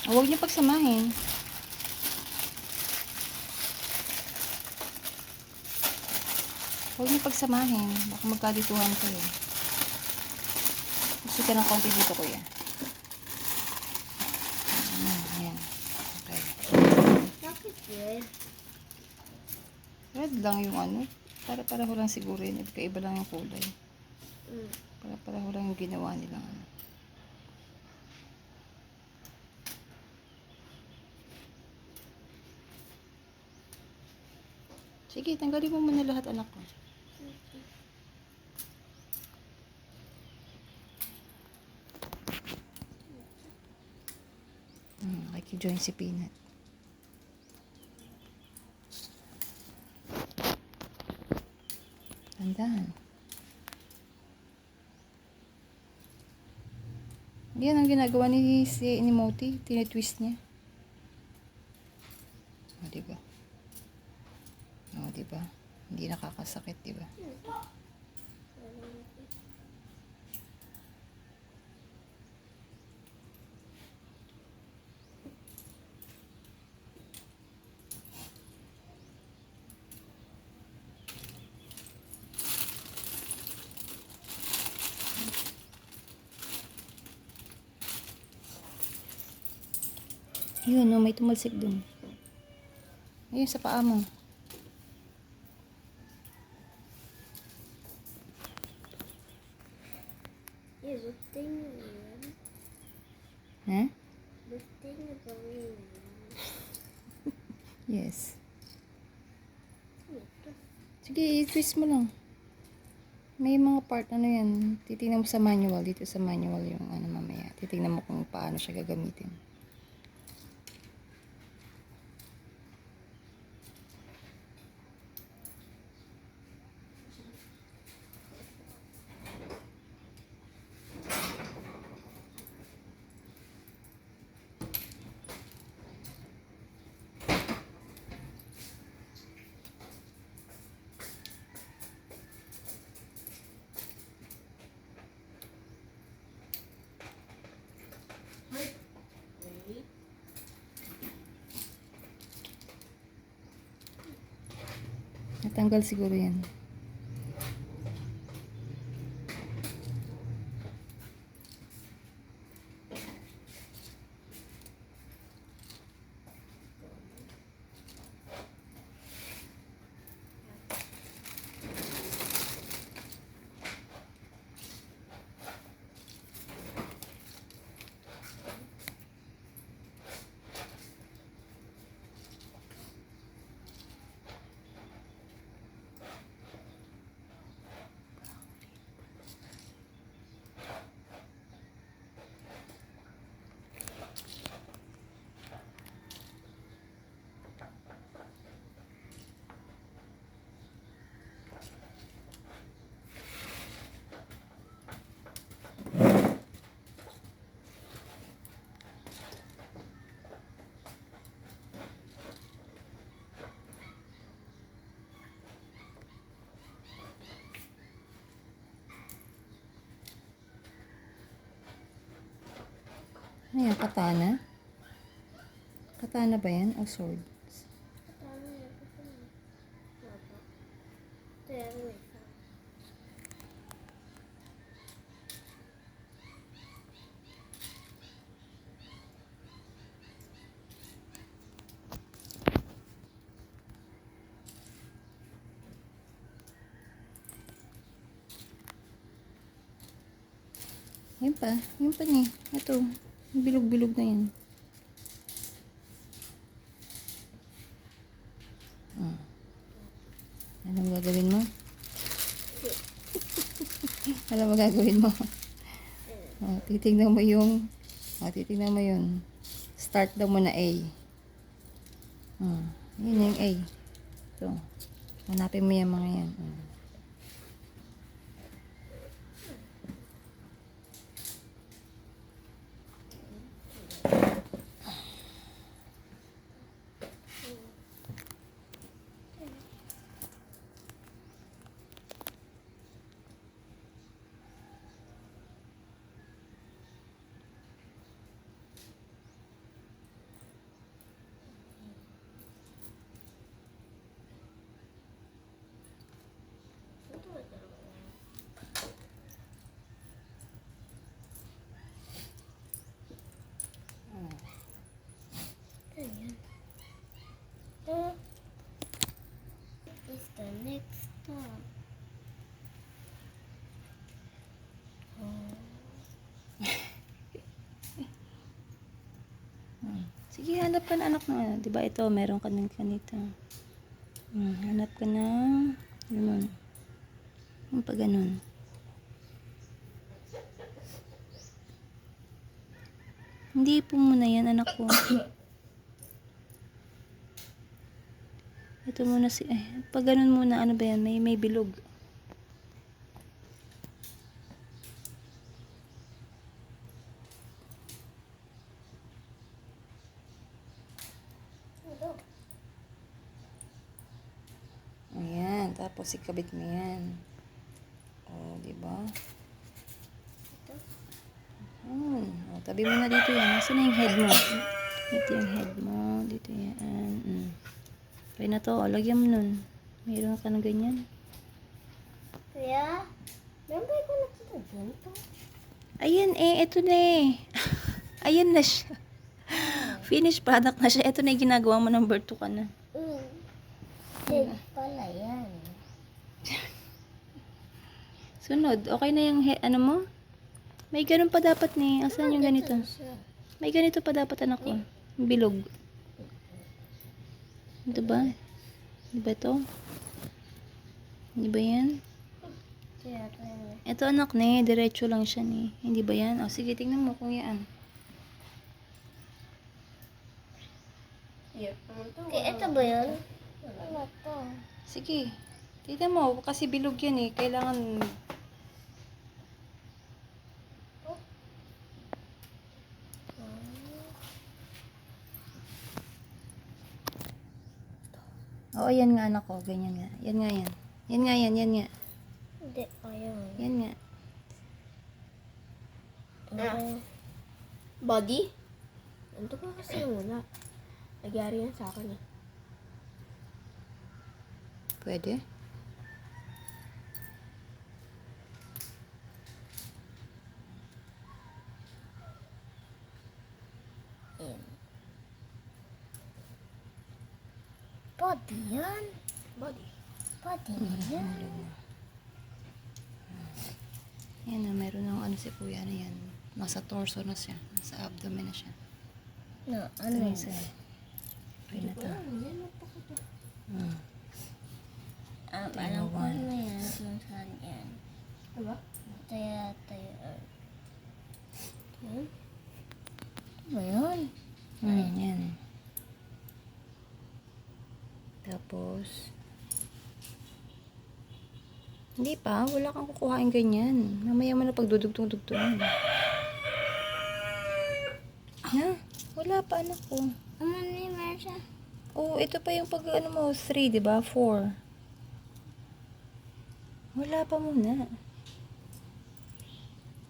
Huwag niyo pagsamahin. Huwag niyo pagsamahin. Baka magkalituhan kayo. Gusto ka ng konti dito, kuya. Ayan. Okay. Bakit red? Red lang yung ano. Para-pareho lang siguro yun. Iba lang yung kulay. Para-pareho lang yung ginawa nilang ano. Sige, tanggalin mo muna lahat, anak ko. Join si Peanut. Tandaan. Yan ang ginagawa ni Moti. Tinitwist niya. O, diba? O, diba? Hindi nakakasakit, diba? Yun, no, may tumalsik dun. Ayun, sa paa mo. Yeah, the thing is red. Ha? The thing is only red. Yes. Sige, i-twist mo lang. May mga part, ano yan, titingnan mo sa manual. Dito sa manual yung ano mamaya. Titingnan mo kung paano siya gagamitin. Natanggal siguro yan. Ano yan? Katana? Katana ba yan? O sword? Yan pa. Yan pa niya. Ito. Bilog-bilog na yan. Anong gagawin mo? Alam mo gagawin mo? Titignan mo yung titignan mo yun. Start daw mo na A. Yun yung A. Ito. Hanapin mo yung mga yan. hanap ka na anak na. Diba ito, meron ka ng ganito. Hanap ka ng ganun. Yung pa ganun. Hindi po muna yan, anak ko. Ito muna si... pag ganun muna, ano ba yan? May bilog. Ayan, tapos ikabit mo yan. O, diba? O, tabi mo na dito yan. Nasaan na yung head mo? Dito yung head mo. Dito yan. Okay na to. O, lagyan mo nun. Mayroon ka na ganyan. Kuya, meron ba ko nakita ganito? Ayan ito na Ayan na siya. Finished product na siya. Ito na yung ginagawa mo ng birth ka na. Big pala yan. Sunod. Okay na yung ano mo? May ganun pa dapat ni. Asan yung ganito? May ganito pa dapat anak ko. Yung bilog. Ito ba? Di ba ito? Hindi ba yan? Ito anak ne. Diretso lang siya ni. Hindi ba yan? O sige, tingnan mo kung yan. Okay, ito ba yun? Ano to? Sige. Tingnan mo. Kasi bilog yan eh. Kailangan... Oo, yan nga anak ko. Ganyan nga. Yan nga yan. Yan nga yan. Yan nga. Hindi, ayaw. Yan nga. Body? Ito ka kasi muna. Nagyari yan sa akin eh. Pwede? Body yan? Body. Body yan? Yan na, meron ng ano si kuya na yan. Nasa torso na siya. Nasa abdomen na siya. No, Ito ano? yung isa. Okay na to. Alam ko na yan kung saan yan. Diba? Tayo. Yan? Ano yun? Yan. Tapos, hindi pa. Wala kang kukuhain ganyan. Mamaya mo na pagdudugtong-dugtungan. Ha? Wala pa anak ko. Ano na yung meron siya? Oh, ito pa yung pag ano mo, 3, di ba? 4. Wala pa muna.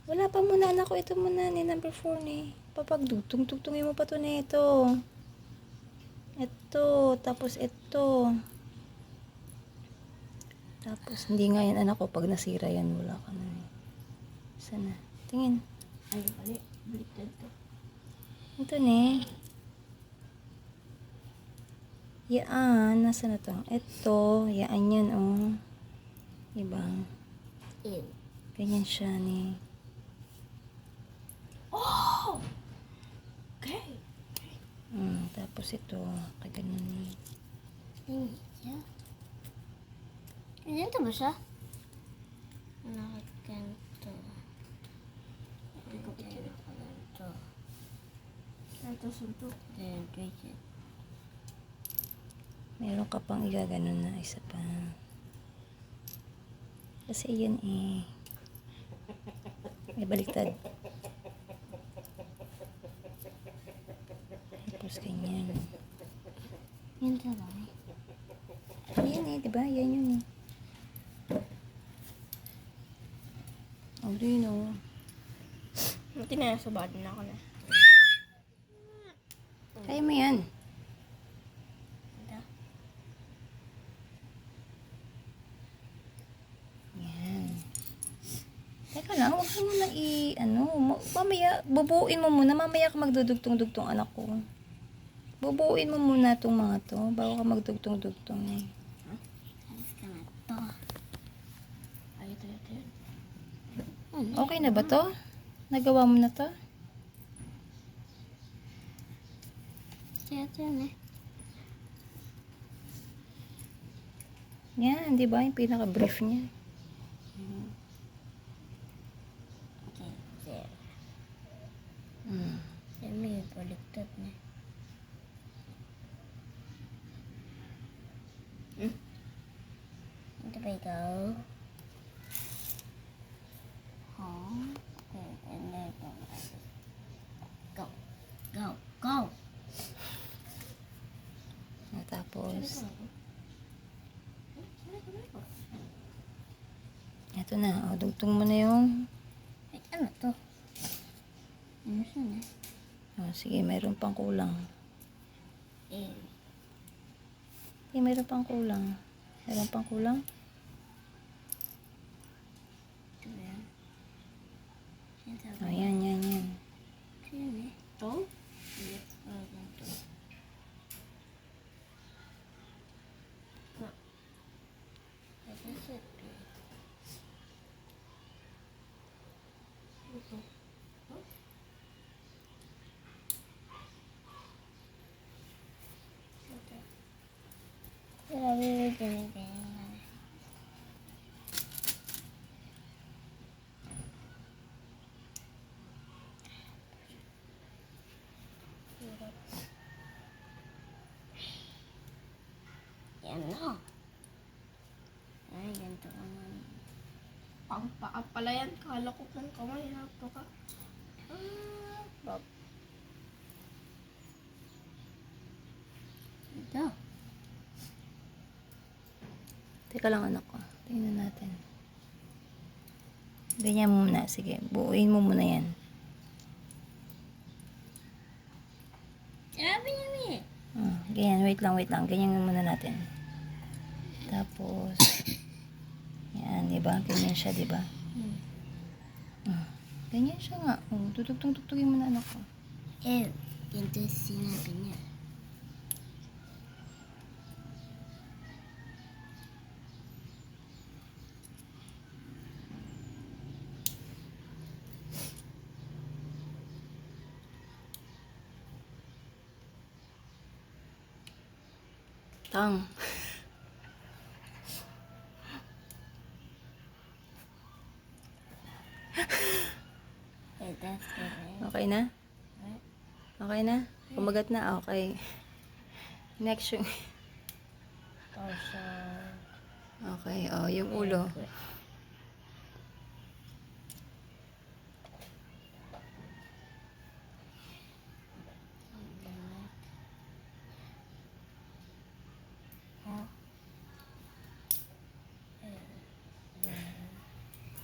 Wala pa muna, anak ko. Ito muna ni number 4 ni. Papagdugtong-tugtungin mo pa to na ito. Ito. Tapos ito. Tapos, hindi nga yan, anak ko. Pag nasira yan, wala ka na. Sana. Tingin. Ay, balik. Baliktad to. Ito ni. Yaan. Nasa na to? Ito. Yaan yan, oh. Diba? In. Ganyan siya ni. Oh! Okay. Tapos ito. Kaganon ni. Yan. Ganito ba siya? Nakaganto. Ganito. Ito suntok. Ganito. Meron ka pang igaganon na isa pa. Kasi yan eh. May baliktad. Tapos ganyan. Yan talaga. Yan eh, diba? Yan yun eh. Oh, do you know? Buti na nasa body na ako na. Kaya mo yan. Yan. Teka lang, huwag mo na mamaya, bubuin mo muna, mamaya ka magdudugtong-dugtong anak ko. Bubuin mo muna itong mga to, bago ka magdugtong-dugtong eh. Alis ka na to. Ay, ito. Okay na ba to? Nagawa mo na to? Ito na. Yan, di ba? Yung pinaka-brief niya. Okay, there. Mm. May baligtad na. Ito ba ikaw? Okay, and then go. Go. Go! Tapos, eto na. O, dugtong mo na yung... Ay, ano to? Ano siya na? O, sige, mayroon pang kulang. Eh, Sige, mayroon pang kulang. Mayroon pang kulang? ito ba yan? Ito O, yan, yan, yan. yan eh. Ito? Yes. Oh, ganito. Ito should be. Ito. Ito. Grabe yung ganyan. Yan na. Ay, ganito naman. Pangpaa pala yan. Kala ko kung kamay. Napaka. Bob. Ito. Teka lang, anak ko. Tingnan natin. Ganyan mo muna. Sige, buuin mo muna yan. Grabe niya, Mi. Ganyan, wait lang. Ganyan muna natin. Tapos, yan, diba? Ganyan siya, diba? Ganyan siya nga. Tutugtugin mo na, anak ko. Eh, ganito sinabi niya. Tang. Eh, that's good. Okay na? Okay na? Kumagat na? Okay. Next yung... Also, Okay, oh, yung ulo.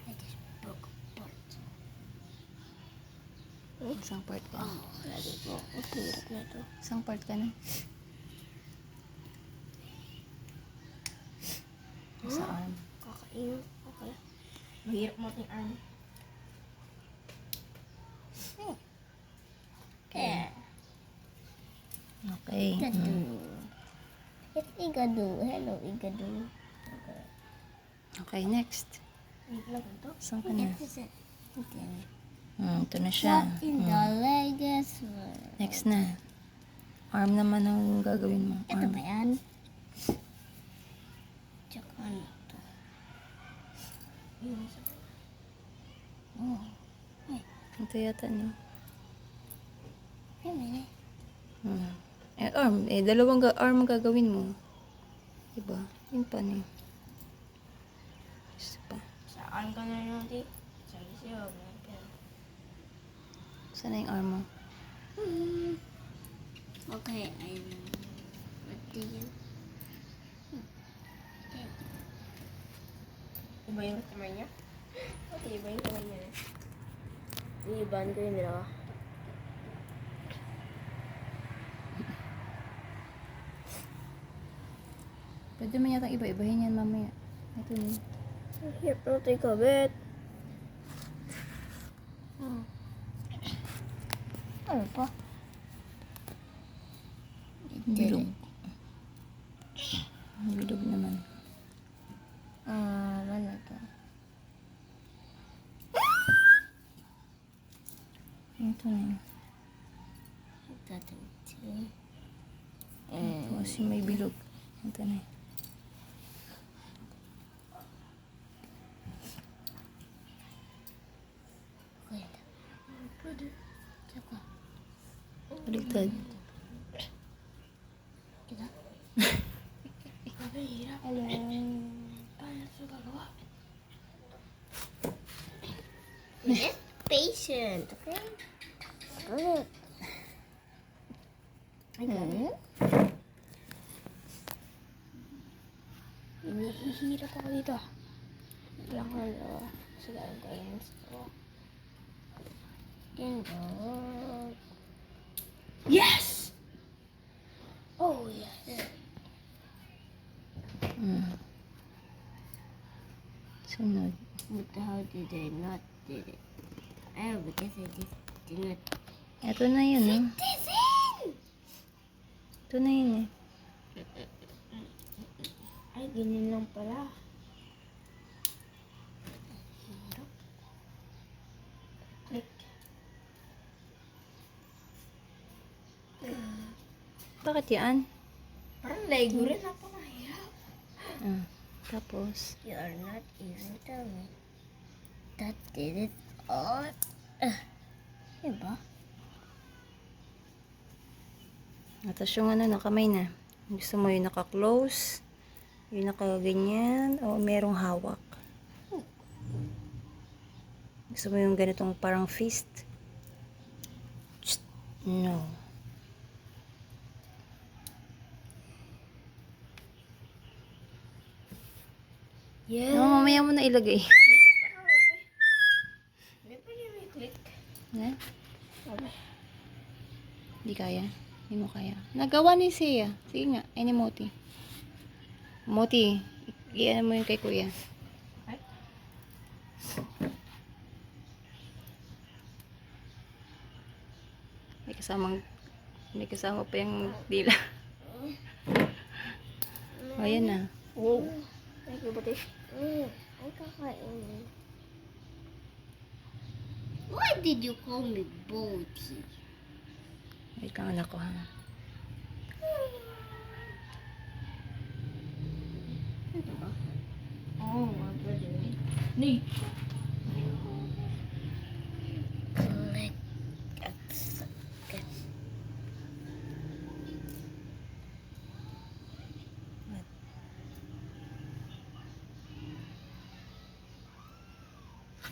I just broke apart. Isang part ka. Oh, lagi po. Ang hirap na ito. Isang part ka na. Sa arm. Kakain. Okay. Mahirap mo ating arm. Eh, Okay. igado. It's igado. Hello, igado. Okay, next. Ano lang ito? Saan ka na? This is it. Okay. Ito na siya. What in the leg is Next na. Arm naman ang gagawin mo. ito Arm. ba yan? Tsaka ano ito? Yung isa. Oh. Ito yata niyo. Ay, may. Arm. Dalawang arm ang gagawin mo. Diba? Yun pa niyo. Isa pa. Saan ka na yun, di? Sabi siya, Saan na yung arm mo? Okay, I'm... What do you... Okay. Iba yung kamay niya? Okay, iba yung kamay niya. Iiban ko yung dalawa. Pwede man yata iba-ibahin yan mamaya. Ito niyo. Ang hirap na ito ikabit. Ano pa? Bilog. Bilog naman. Ano to? Ito na yun. Ito. Tapos yung may bilog. Ito na. Okay. Pwede. Tsaka. Baliktad. Kita. Hello. Paano ito gagawa? Just patient, okay? Good. Hinihirap ako dito. Wala ko na sa gagawin ko. Gandog. Yes! Oh, yes. Sunod. But how did I not did it? Oh, because I just did not. Ito na yun, eh. Citizen! Ito na yun, eh. Ay, ganyan lang pala. Click. Bakit yan? Parang Lego rin. Napakahirap. Tapos, You are not even tell me. That did it all. Diba? tapos yung ano, nakamay na. Gusto mo yung naka-close, yung nakaganyan, o merong hawak. Gusto mo yung ganitong parang fist? No. Yeah. No, mamaya mo na ilagay. Hindi pwede may click. Eh? Sabi. Hindi kaya? Hindi mo kaya. Nagawa ni Sia. Sige nga, ay ni Moti. Moti, i-ano mo yung kay kuya. Ay. May kasama pa yung dila. O, yan na. Wow. Thank you, Buti. Ay, kakainin. Why did you call me Bodhi? Wait lang anak ko ha. Ano ba? Oh, pwede. Ni. Collect at sakit.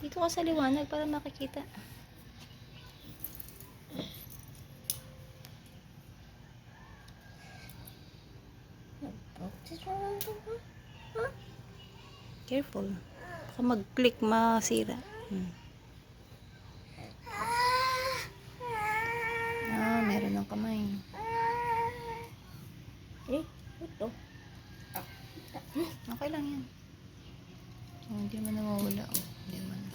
Dito ka sa liwanag para makikita. Nag-practice naman ito ba? Careful. Baka mag-click, masira. Meron ng kamay. Eh, ito. Okay lang yan. Oh, hindi mo na mawala. Oh, hindi mo na.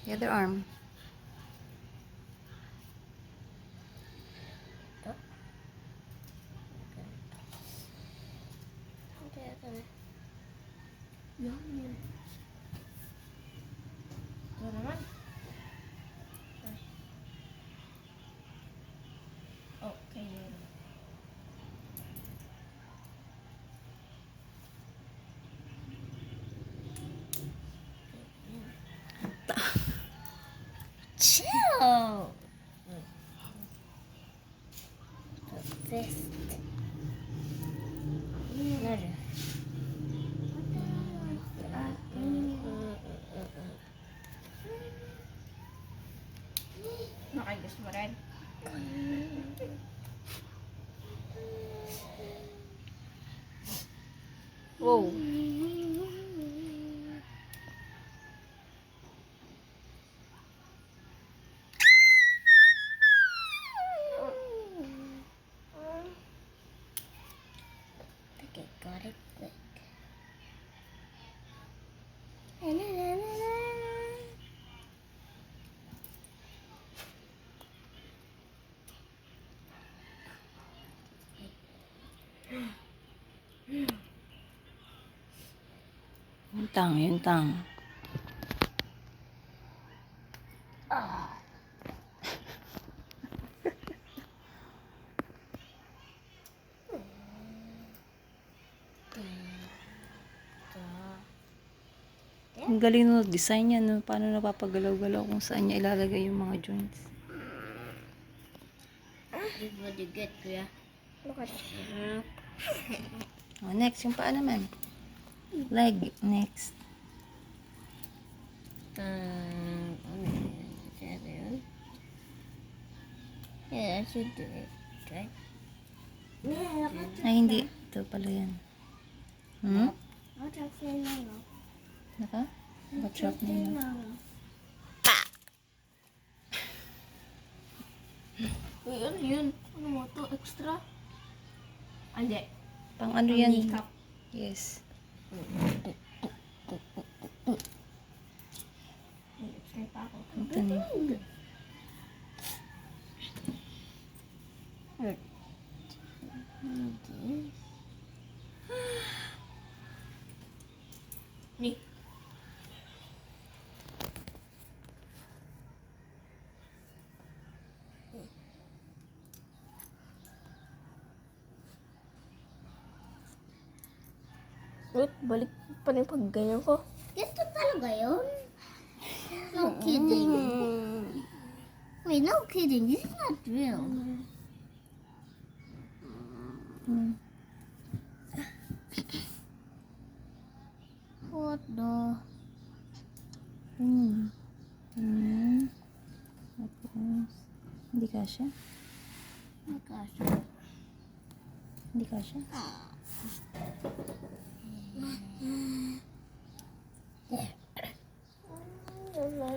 The other arm. Yan, yan. Ito naman. Okay. Chill! Fist. Another. Nakay-gusto mo rin. Wow. Okay, got it quick. La, la, la, la, la. Yung tang, yung tang. Ang galing no, design niya, no? Paano napapagalaw-galaw kung saan niya ilalagay yung mga joints. This is what you get, kuya. Look at Oh, next, yung paa naman. Leg, next. Ano yun? Ito yun? Yeah, I should do it. Right? Ay, hindi. Ito pala yan. Hmm? Naka? Naka-trap na yun. Uy, ano yun? Ano mo to? Extra? Hindi. Pang ano yan? Makeup. Yes. Extra pa ako. Ito na yun. Ni. Wait, balik pa rin pag ganyan ko. Ganito talaga yun? No kidding. Wait, no kidding. This is not real. Hmm. What the? Hmm. Hmm. Tapos, hindi kasha? Oh my gosh. Hindi kasha? Wala.